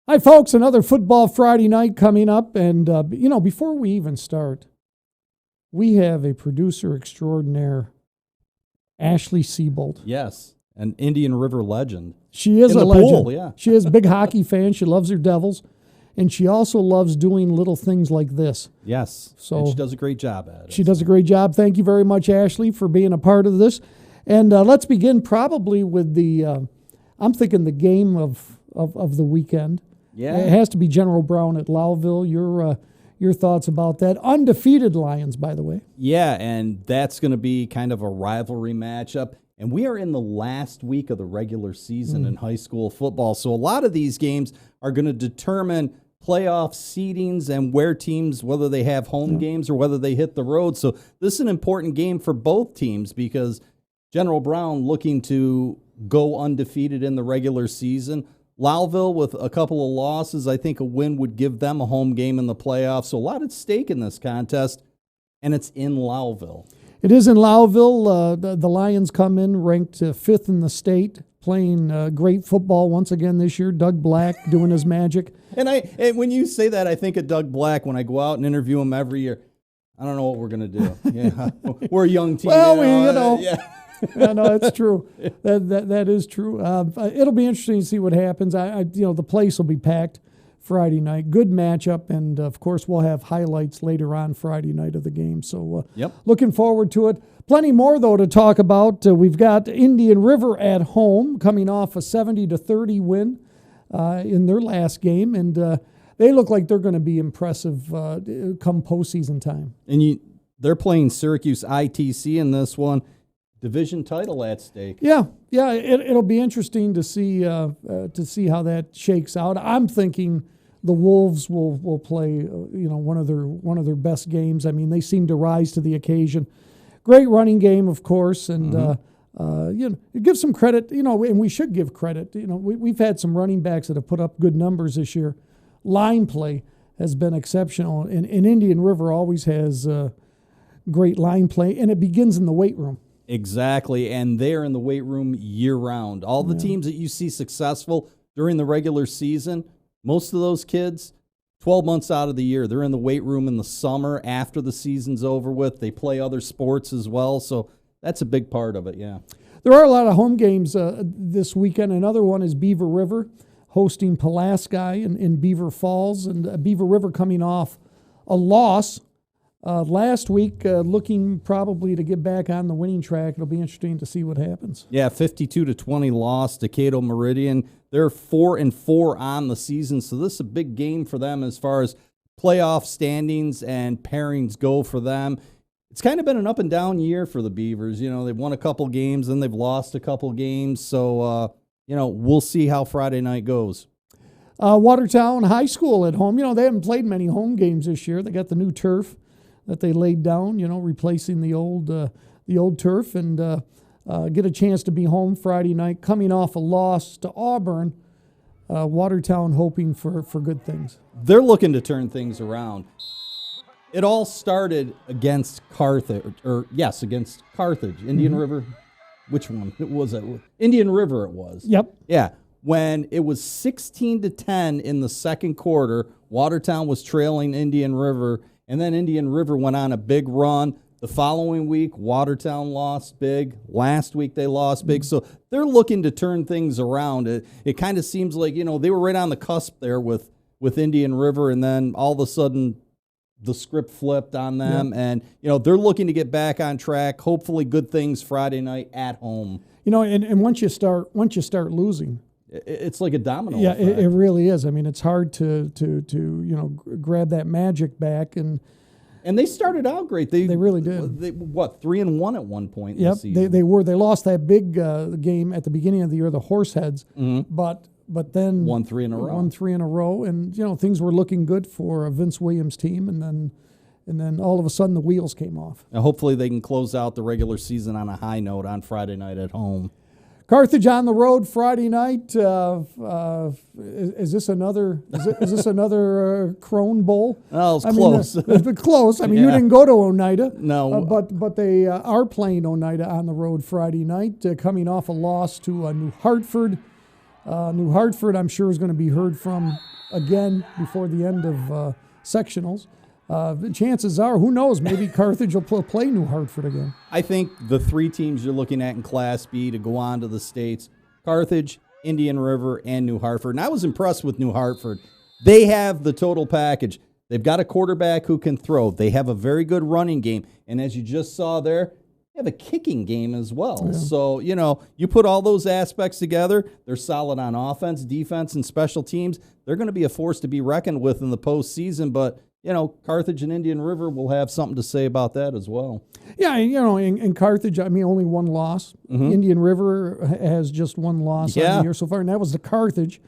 Hi, folks. Another Football Friday night coming up. And, before we even start, we have a producer extraordinaire, Ashley Siebold. Yes, an Indian River legend. She is In a the legend. pool, yeah. She is a big hockey fan. She loves her Devils. And she also loves doing little things like this. Yes, So and she does a great job at it. She does a great job. Thank you very much, Ashley, for being a part of this. And let's begin probably with I'm thinking the game of the weekend. Yeah. It has to be General Brown at Lowville. Your thoughts about that? Undefeated Lions, by the way. Yeah, and that's going to be kind of a rivalry matchup. And we are in the last week of the regular season in high school football. So a lot of these games are going to determine playoff seedings and where teams, whether they have home games or whether they hit the road. So this is an important game for both teams because General Brown looking to go undefeated in the regular season. Lowville with a couple of losses, I think a win would give them a home game in the playoffs. So a lot at stake in this contest, and it's in Lowville. It is in Lowville. The Lions come in ranked fifth in the state, playing great football once again this year. Doug Black doing his magic. And when you say that, I think of Doug Black when I go out and interview him every year. I don't know what we're going to do. Yeah, we're a young team. Well, yeah. Yeah, no, that's true. That is true. It'll be interesting to see what happens. The place will be packed Friday night. Good matchup, and of course we'll have highlights later on Friday night of the game. So, Looking forward to it. Plenty more though to talk about. We've got Indian River at home, coming off a 70-30 win in their last game, and they look like they're going to be impressive come postseason time. And they're playing Syracuse ITC in this one. Division title at stake. Yeah, it'll be interesting to see how that shakes out. I'm thinking the Wolves will play one of their best games. I mean, they seem to rise to the occasion. Great running game, of course, and give some credit. And we should give credit. We've had some running backs that have put up good numbers this year. Line play has been exceptional, and Indian River always has great line play, and it begins in the weight room. Exactly, and they're in the weight room year-round. All the teams that you see successful during the regular season, most of those kids, 12 months out of the year, they're in the weight room in the summer after the season's over with. They play other sports as well, so that's a big part of it, yeah. There are a lot of home games this weekend. Another one is Beaver River hosting Pulaski in Beaver Falls, and Beaver River coming off a loss last week, looking probably to get back on the winning track. It'll be interesting to see what happens. Yeah, 52-20 loss to Cato Meridian. They're 4-4 on the season, so this is a big game for them as far as playoff standings and pairings go for them. It's kind of been an up and down year for the Beavers. They've won a couple games, then they've lost a couple games. So, we'll see how Friday night goes. Watertown High School at home. They haven't played many home games this year. They got the new turf that they laid down, replacing the old turf, and get a chance to be home Friday night, coming off a loss to Auburn. Watertown hoping for good things. They're looking to turn things around. It all started against Carthage, against Carthage, Indian River. Which one was it? Indian River it was. Yep. Yeah. When it was 16-10 in the second quarter, Watertown was trailing Indian River. And then Indian River went on a big run. The following week, Watertown lost big. Last week, they lost big. So they're looking to turn things around. It kind of seems like, they were right on the cusp there with Indian River, and then all of a sudden the script flipped on them. Yeah. And, they're looking to get back on track. Hopefully good things Friday night at home. And once you start losing, it's like a domino effect. It really is. I mean, it's hard to grab that magic back, and they started out great. They really did. 3-1 at one point in the season. They were. They lost that big game at the beginning of the year, the Horseheads, but then won 3 in a row. And things were looking good for Vince Williams' team, and then all of a sudden the wheels came off. Now hopefully they can close out the regular season on a high note on Friday night at home. Carthage on the road Friday night. Is this another Krone Bowl? Oh, it's close. Close. I mean, you didn't go to Oneida. No. But they are playing Oneida on the road Friday night, coming off a loss to New Hartford. New Hartford, I'm sure, is going to be heard from again before the end of sectionals. The chances are, who knows, maybe Carthage will play New Hartford again. I think the 3 teams you're looking at in Class B to go on to the States, Carthage, Indian River, and New Hartford. And I was impressed with New Hartford. They have the total package. They've got a quarterback who can throw. They have a very good running game. And as you just saw there, they have a kicking game as well. Yeah. So, you put all those aspects together, they're solid on offense, defense, and special teams. They're going to be a force to be reckoned with in the postseason. But, Carthage and Indian River will have something to say about that as well. Yeah, in Carthage, only one loss. Mm-hmm. Indian River has just one loss on the year so far, and that was the Carthage.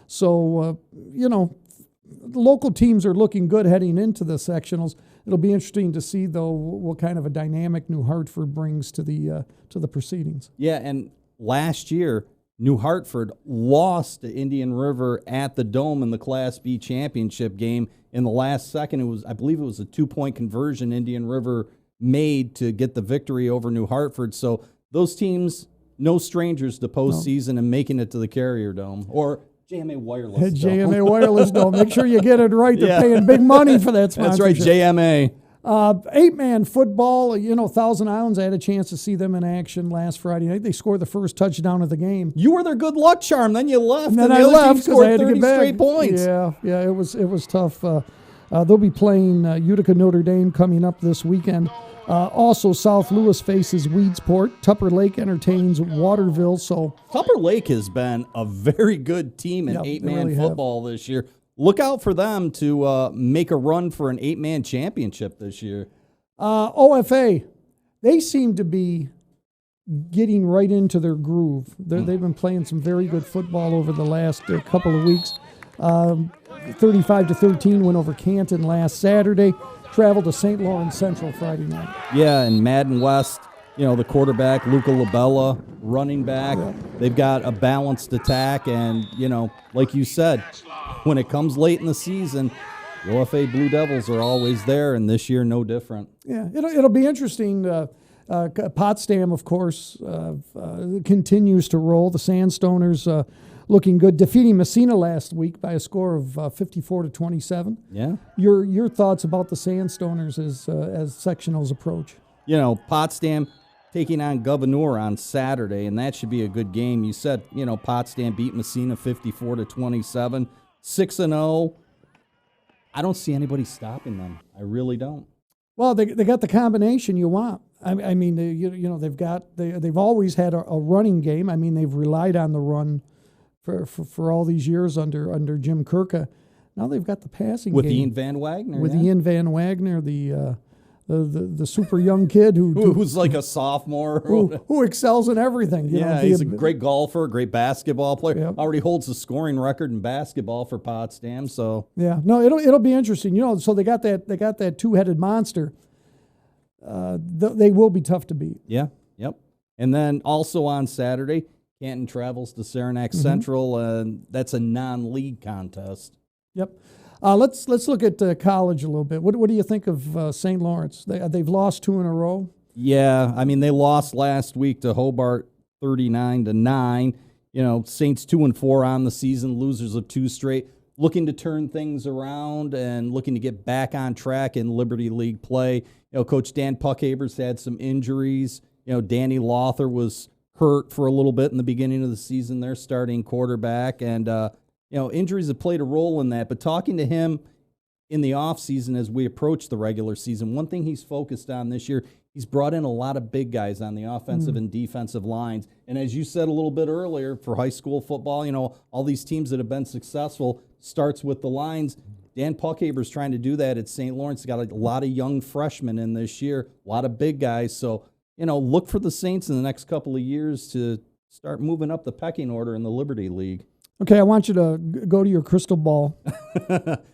So, the local teams are looking good heading into the sectionals. It'll be interesting to see, though, what kind of a dynamic New Hartford brings to the proceedings. Yeah, and last year, New Hartford lost to Indian River at the Dome in the Class B championship game. In the last second, I believe it was a 2-point conversion Indian River made to get the victory over New Hartford. So those teams, no strangers to postseason and making it to the Carrier Dome or JMA Wireless Dome. JMA Wireless Dome. Make sure you get it right. They're paying big money for that sponsorship. That's right, JMA. 8-man football, Thousand Islands, I had a chance to see them in action last Friday night. They scored the first touchdown of the game. You were their good luck charm. Then you left. And then I left because I had to get back. Straight points. Yeah, it was tough. They'll be playing Utica Notre Dame coming up this weekend. Also, South Louis faces Weedsport. Tupper Lake entertains Waterville. So Tupper Lake has been a very good team in 8-man football this year. Look out for them to make a run for an 8-man championship this year. OFA, they seem to be getting right into their groove. They've been playing some very good football over the last couple of weeks. 35-13 win over Canton last Saturday. Traveled to St. Lawrence Central Friday night. Yeah, and Madden West, the quarterback, Luca Labella, running back. Yeah. They've got a balanced attack, and, like you said, when it comes late in the season, the OFA Blue Devils are always there, and this year no different. Yeah, it'll be interesting. Potsdam, of course, continues to roll. The Sandstoners looking good, defeating Messina last week by a score of 54-27. Yeah. Your thoughts about the Sandstoners as sectionals approach? Potsdam taking on Gouverneur on Saturday, and that should be a good game. You said, Potsdam beat Messina 54-27, 6-0. I don't see anybody stopping them. I really don't. Well, they got the combination you want. I mean, they've always had a running game. I mean, they've relied on the run for all these years under Jim Kirka. Now they've got the passing with game. Ian Van Wagner. With Ian Van Wagner, the super young kid who's like a sophomore. Who excels in everything. He's a great golfer, great basketball player. Yep. Already holds the scoring record in basketball for Potsdam. So it'll be interesting. So they got that two-headed monster. They will be tough to beat. Yeah. Yep. And then also on Saturday, Canton travels to Saranac Central, and that's a non-league contest. Yep. Let's look at college a little bit. What do you think of St. Lawrence? They've lost 2 in a row. Yeah, I mean they lost last week to Hobart 39-9. Saints 2-4 on the season, losers of 2 straight. Looking to turn things around and looking to get back on track in Liberty League play. Coach Dan Puckhabers had some injuries. Danny Lawther was hurt for a little bit in the beginning of the season, their starting quarterback, and injuries have played a role in that. But talking to him in the offseason as we approach the regular season, one thing he's focused on this year, he's brought in a lot of big guys on the offensive and defensive lines. And as you said a little bit earlier, for high school football, all these teams that have been successful starts with the lines. Dan Puckhaber's trying to do that at St. Lawrence. He's got a lot of young freshmen in this year, a lot of big guys. So, look for the Saints in the next couple of years to start moving up the pecking order in the Liberty League. Okay, I want you to go to your crystal ball.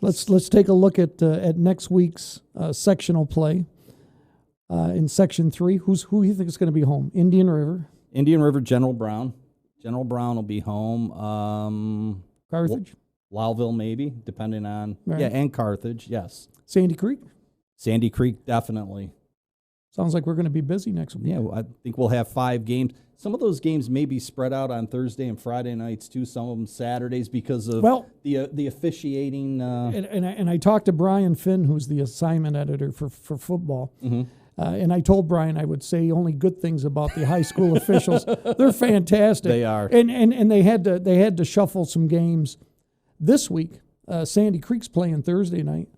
Let's take a look at next week's sectional play. In Section 3, who do you think is going to be home? Indian River, General Brown. General Brown will be home. Carthage? Lowville maybe, depending on... Right. Yeah, and Carthage, yes. Sandy Creek, definitely. Sounds like we're going to be busy next week. Yeah, I think we'll have 5 games. Some of those games may be spread out on Thursday and Friday nights too. Some of them Saturdays because of the officiating. And I talked to Brian Finn, who's the assignment editor for football. Mm-hmm. And I told Brian I would say only good things about the high school officials. They're fantastic. They are. And they had to shuffle some games this week. Sandy Creek's playing Thursday night.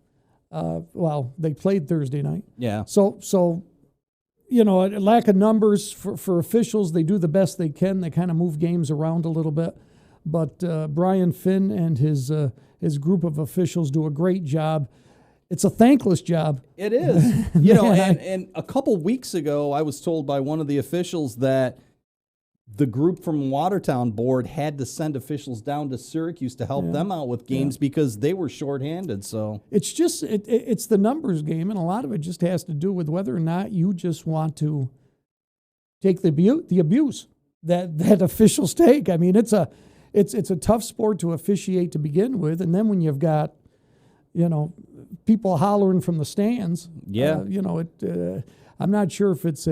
They played Thursday night. Yeah. So a lack of numbers for officials. They do the best they can. They kind of move games around a little bit. But Brian Finn and his group of officials do a great job. It's a thankless job. It is. And a couple weeks ago, I was told by one of the officials that the group from Watertown board had to send officials down to Syracuse to help them out with games because they were shorthanded. So it's just it's the numbers game, and a lot of it just has to do with whether or not you just want to take the abuse that officials take. I mean, it's a tough sport to officiate to begin with, and then when you've got people hollering from the stands, I'm not sure if it's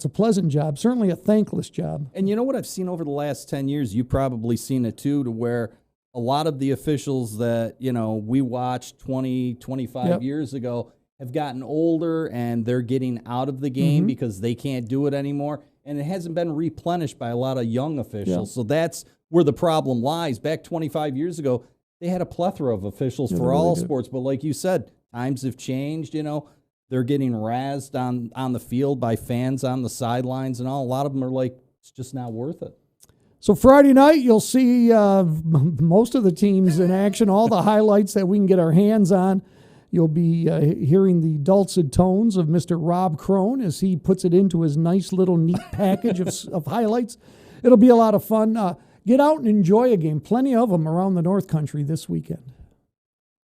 a pleasant job, certainly a thankless job. And you know what I've seen over the last 10 years? You've probably seen it too, to where a lot of the officials that, we watched 20, 25 years ago have gotten older and they're getting out of the game because they can't do it anymore. And it hasn't been replenished by a lot of young officials. So that's where the problem lies. Back 25 years ago, they had a plethora of officials for all sports. But like you said, times have changed, They're getting razzed on the field by fans on the sidelines and all. A lot of them are like, it's just not worth it. So Friday night, you'll see most of the teams in action, all the highlights that we can get our hands on. You'll be hearing the dulcet tones of Mr. Rob Krone as he puts it into his nice little neat package of highlights. It'll be a lot of fun. Get out and enjoy a game. Plenty of them around the North Country this weekend.